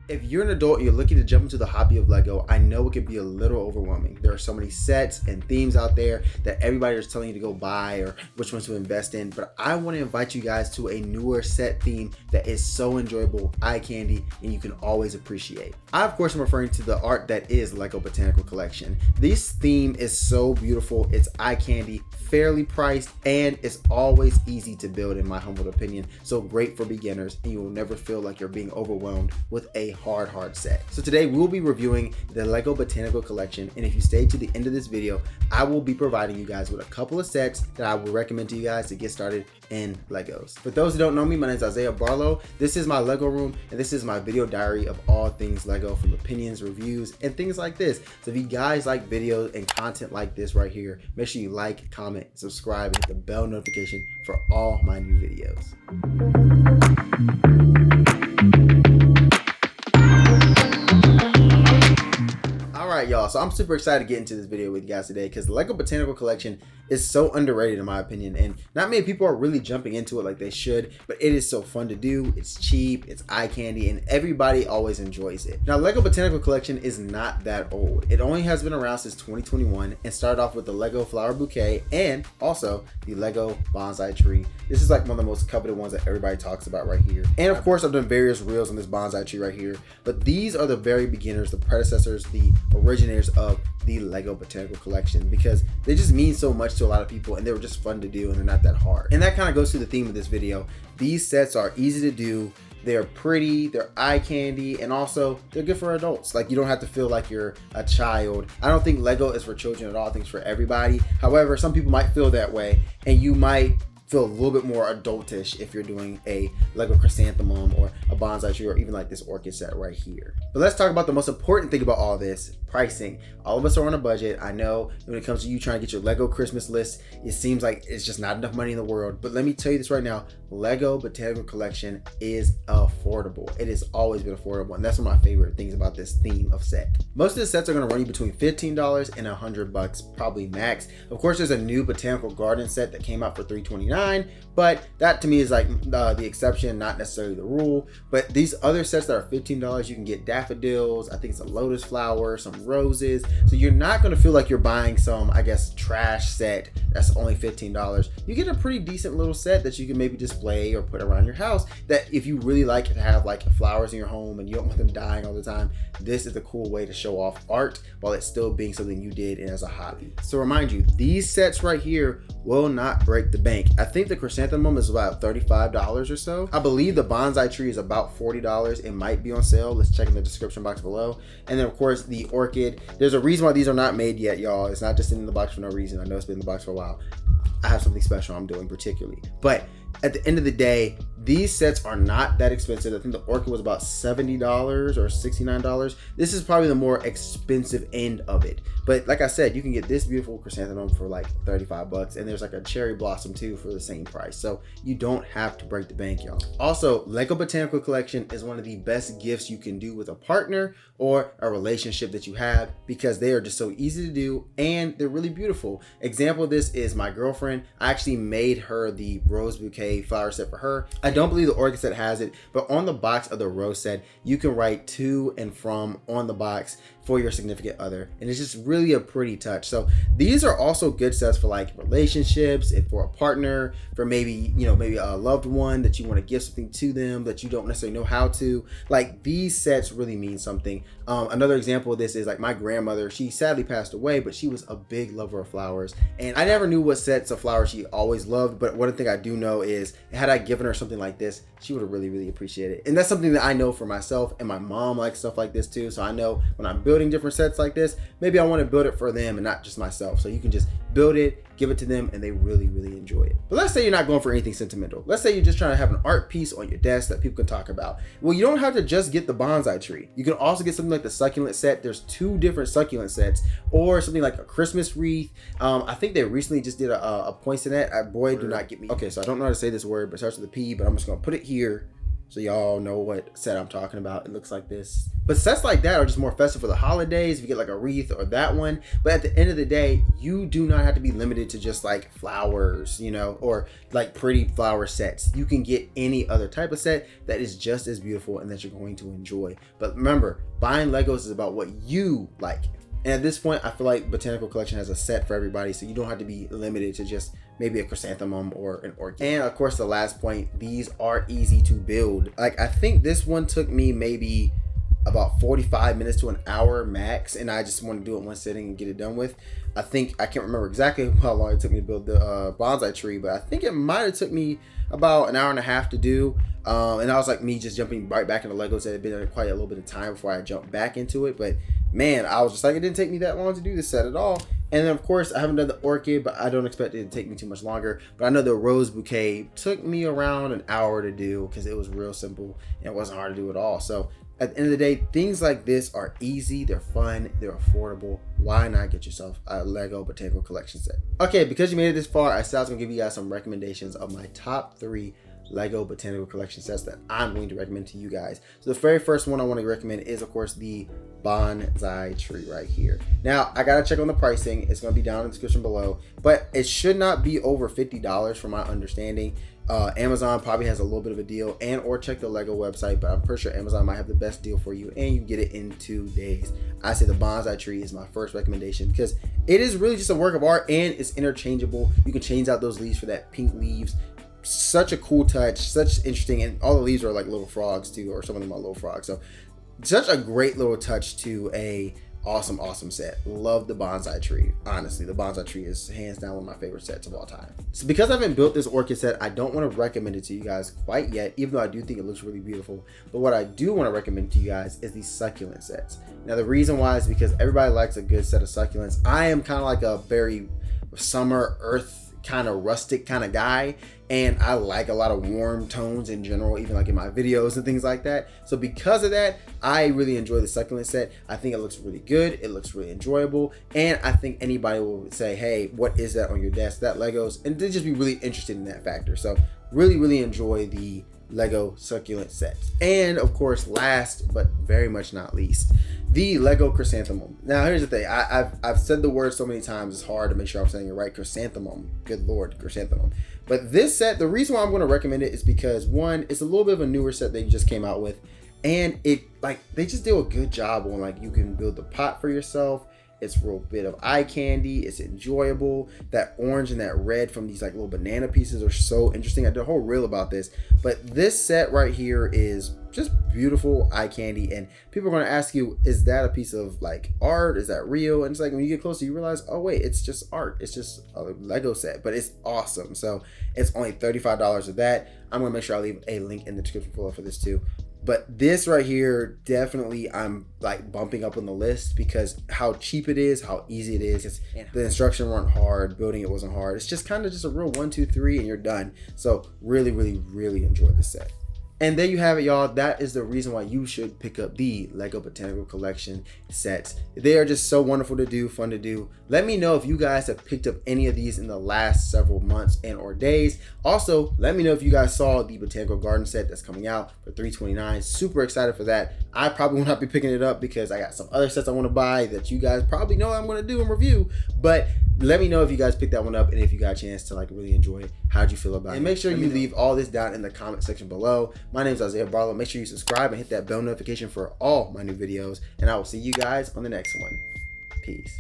If you're an adult and you're looking to jump into the hobby of Lego, I know it can be a little overwhelming. There are so many sets and themes out there that everybody is telling you to go buy or which ones to invest in, but I want to invite you guys to a newer set theme that is so enjoyable, eye candy, and you can always appreciate. I, of course, am referring to the art that is Lego Botanical Collection. This theme is so beautiful, it's eye candy, fairly priced, and it's always easy to build in my humble opinion. So great for beginners, and you will never feel like you're being overwhelmed with a hard set. So today we'll be reviewing the Lego Botanical Collection, and if you stay to the end of this video, I will be providing you guys with a couple of sets that I would recommend to you guys to get started in Legos. For those who don't know me, my name is Isaiah Barlow. This is my Lego room, and this is my video diary of all things Lego, from opinions, reviews, and things like this. So if you guys like videos and content like this right here, make sure you like, comment, subscribe, and hit the bell notification for all my new videos. Alright y'all, so I'm super excited to get into this video with you guys today because the Lego Botanical Collection is so underrated in my opinion, and not many people are really jumping into it like they should, but it is so fun to do. It's cheap, it's eye candy, and everybody always enjoys it. Now, Lego Botanical Collection is not that old. It only has been around since 2021 and started off with the Lego flower bouquet and also the Lego bonsai tree. This is like one of the most coveted ones that everybody talks about right here. And of course, I've done various reels on this bonsai tree right here, but these are the very beginners, the predecessors, the originators of the Lego Botanical Collection, because they just mean so much to a lot of people and they were just fun to do and they're not that hard. And that kind of goes to the theme of this video. These sets are easy to do, they're pretty, they're eye candy, and also they're good for adults. Like, you don't have to feel like you're a child. I don't think Lego is for children at all. I think it's for everybody. However, some people might feel that way, and you might feel a little bit more adultish if you're doing a Lego chrysanthemum or a bonsai tree or even like this orchid set right here. But let's talk about the most important thing about all this: pricing. All of us are on a budget. I know when it comes to you trying to get your Lego Christmas list, it seems like it's just not enough money in the world. But let me tell you this right now, Lego Botanical Collection is affordable. It has always been affordable, and that's one of my favorite things about this theme of set. Most of the sets are going to run you between $15 and $100, probably max. Of course, there's a new Botanical Garden set that came out for $329, but that to me is like the exception, not necessarily the rule. But these other sets that are $15, you can get daffodils, I think it's a lotus flower, some roses. So you're not going to feel like you're buying some, I guess, trash set that's only $15. You get a pretty decent little set that you can maybe display or put around your house, that if you really like to have like flowers in your home and you don't want them dying all the time, this is a cool way to show off art while it's still being something you did and as a hobby. So remind you, these sets right here will not break the bank. I think the chrysanthemum is about $35 or so. I believe the bonsai tree is about $40. It might be on sale. Let's check in the description box below. And then of course the orchid, there's a reason why these are not made yet, y'all. It's not just in the box for no reason. I know it's been in the box for a while. I have something special I'm doing particularly, but at the end of the day, these sets are not that expensive. I think the orchid was about $70 or $69. This is probably the more expensive end of it. But like I said, you can get this beautiful chrysanthemum for like $35, and there's like a cherry blossom too for the same price. So you don't have to break the bank, y'all. Also, Lego Botanical Collection is one of the best gifts you can do with a partner or a relationship that you have, because they are just so easy to do and they're really beautiful. Example of this is my girlfriend. I actually made her the rose bouquet flower set for her. I don't believe the orchid set has it, but on the box of the rose set, you can write to and from on the box for your significant other, and it's just really a pretty touch. So these are also good sets for like relationships, if for a partner, for maybe, you know, maybe a loved one that you want to give something to them that you don't necessarily know how to. Like, these sets really mean something. Another example of this is like my grandmother. She sadly passed away, but she was a big lover of flowers, and I never knew what sets of flowers she always loved, but one thing I do know is, had I given her something like this, she would have really appreciated it. And that's something that I know for myself, and my mom likes stuff like this too. So I know when I'm building different sets like this, maybe I want to build it for them and not just myself. So you can just build it, give it to them, and they really enjoy it. But let's say you're not going for anything sentimental. Let's say you're just trying to have an art piece on your desk that people can talk about. Well, you don't have to just get the bonsai tree. You can also get something like the succulent set. There's 2 different succulent sets, or something like a Christmas wreath. I think they recently just did a poinsettia. Boy, do not get me. Okay, so I don't know how to say this word, but it starts with a P, but I'm just gonna put it here So y'all know what set I'm talking about. It looks like this. But sets like that are just more festive for the holidays. If you get like a wreath or that one. But at the end of the day, you do not have to be limited to just like flowers, you know, or like pretty flower sets. You can get any other type of set that is just as beautiful and that you're going to enjoy. But remember, buying Legos is about what you like. And at this point, I feel like Botanical Collection has a set for everybody, so you don't have to be limited to just maybe a chrysanthemum or an orchid. And of course, the last point, these are easy to build. Like, I think this one took me maybe about 45 minutes to an hour max, and I just want to do it in one sitting and get it done with. I can't remember exactly how long it took me to build the bonsai tree, but I think it might have took me about an hour and a half to do. And that was like me just jumping right back into Legos. It had been quite a little bit of time before I jumped back into it, but man, I was just like, it didn't take me that long to do this set at all. And then of course I haven't done the orchid, but I don't expect it to take me too much longer. But I know the rose bouquet took me around an hour to do because it was real simple and it wasn't hard to do at all. So at the end of the day, things like this are easy, they're fun, they're affordable. Why not get yourself a Lego Botanical Collection set? Okay, because you made it this far, I said I was gonna give you guys some recommendations of my top 3 Lego Botanical Collection sets that I'm going to recommend to you guys. So the very first one I want to recommend is of course the bonsai tree right here. Now I gotta check on the pricing. It's going to be down in the description below, but it should not be over $50 from my understanding. Amazon probably has a little bit of a deal, and or check the Lego website, but I'm pretty sure Amazon might have the best deal for you, and you get it in 2 days. I say the bonsai tree is my first recommendation because it is really just a work of art and it's interchangeable. You can change out those leaves for that pink leaves. Such a cool touch, such interesting, and all the leaves are like little frogs too, or some of them are little frogs. So such a great little touch to a awesome set. Love the bonsai tree. Honestly, the bonsai tree is hands down one of my favorite sets of all time. So because I haven't built this orchid set, I don't want to recommend it to you guys quite yet, even though I do think it looks really beautiful. But what I do want to recommend to you guys is these succulent sets. Now the reason why is because everybody likes a good set of succulents. I am kind of like a very summer earth kind of rustic kind of guy, and I like a lot of warm tones in general, even like in my videos and things like that. So because of that, I really enjoy the succulent set. I think it looks really good, it looks really enjoyable, and I think anybody will say, hey, what is that on your desk? That Legos, and they'd just be really interested in that factor. So really enjoy the Lego succulent sets. And of course, last but very much not least, the Lego chrysanthemum. Now here's the thing, I've said the word so many times, it's hard to make sure I'm saying it right. Chrysanthemum, good lord, chrysanthemum. But this set, the reason why I'm going to recommend it is because one, it's a little bit of a newer set they just came out with, and it like they just do a good job on like you can build the pot for yourself. It's a real bit of eye candy. It's enjoyable. That orange and that red from these like little banana pieces are so interesting. I did a whole reel about this, but this set right here is just beautiful eye candy. And people are going to ask you, is that a piece of like art? Is that real? And it's like when you get closer, you realize, oh wait, it's just art. It's just a Lego set, but it's awesome. So it's only $35 of that. I'm going to make sure I leave a link in the description below for this too. But this right here, definitely I'm like bumping up on the list because how cheap it is, how easy it is. The instruction weren't hard, building it wasn't hard. It's just kind of just a real 1, 2, 3 and you're done. So really enjoyed this set. And there you have it, y'all. That is the reason why you should pick up the Lego Botanical Collection sets. They are just so wonderful to do, fun to do. Let me know if you guys have picked up any of these in the last several months and or days. Also, let me know if you guys saw the Botanical Garden set that's coming out for $329. Super excited for that. I probably will not be picking it up because I got some other sets I want to buy that you guys probably know I'm going to do and review. But let me know if you guys picked that one up and if you got a chance to like really enjoy it. How'd you feel about it? And make sure you leave all this down in the comment section below. My name is Isaiah Barlow. Make sure you subscribe and hit that bell notification for all my new videos. And I will see you guys on the next one. Peace.